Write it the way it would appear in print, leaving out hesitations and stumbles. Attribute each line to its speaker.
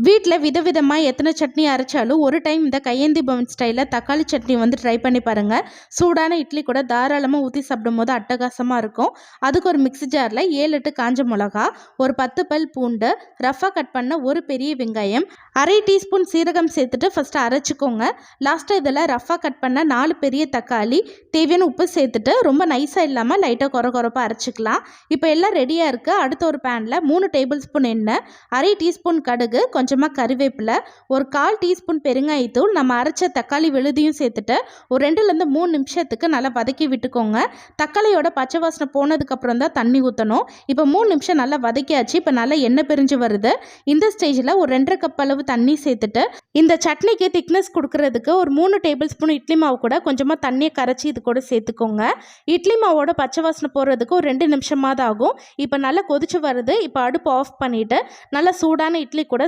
Speaker 1: வீட்டில் விதவிதமாக எத்தனை சட்னி அரைச்சாலும் ஒரு டைம் இந்த கையேந்தி பவன் ஸ்டைலில் தக்காளி சட்னி வந்து ட்ரை பண்ணி பாருங்கள். சூடான இட்லி கூட தாராளமாக ஊற்றி சாப்பிடும் போது அட்டகாசமாக இருக்கும். அதுக்கு ஒரு மிக்ஸி ஜாரில் 7-8 காஞ்ச மிளகா, ஒரு 10 பல் பூண்டு, ரஃபாக கட் பண்ண ஒரு பெரிய வெங்காயம், அரை டீஸ்பூன் சீரகம் சேர்த்துட்டு ஃபஸ்ட்டு அரைச்சிக்கோங்க. லாஸ்ட்டாக இதில் ரஃபாக கட் பண்ண 4 பெரிய தக்காளி, தேவையான உப்பு சேர்த்துட்டு ரொம்ப நைஸாக இல்லாமல் லைட்டாக கொரப்பாக அரைச்சிக்கலாம். இப்போ எல்லாம் ரெடியாக இருக்குது. அடுத்த ஒரு பேனில் 3 டேபிள் ஸ்பூன் எண்ணெய், அரை டீஸ்பூன் கடுகு, கொஞ்சமாக கறிவேப்பிலை, ஒரு 1/4 டீஸ்பூன் பெருங்காயத்தூள், நம்ம அரைச்ச தக்காளி விழுதியும் சேர்த்துட்டு ஒரு 2-3 நிமிஷத்துக்கு நல்லா வதக்கி விட்டுக்கோங்க. தக்காளியோட பச்சை வாசனை போனதுக்கப்புறம் தான் தண்ணி ஊற்றணும். இப்போ 3 நிமிஷம் நல்லா வதக்கியாச்சு. இப்போ நல்லா எண்ணெய் பிரிஞ்சு வருது. இந்த ஸ்டேஜில் ஒரு 2.5 கப் அளவு தண்ணி சேர்த்துட்டு இந்த சட்னிக்கு திக்னஸ் கொடுக்கறதுக்கு ஒரு 3 டேபிள் ஸ்பூன் இட்லி மாவு கூட கொஞ்சமாக தண்ணியை கரைச்சி இது கூட சேர்த்துக்கோங்க. இட்லி மாவோட பச்சை வாசனை போடுறதுக்கு ஒரு 2 நிமிஷமாவது ஆகும். இப்போ நல்லா கொதிச்சு வருது. இப்போ அடுப்பு ஆஃப் பண்ணிவிட்டு நல்லா சூடான இட்லி கூட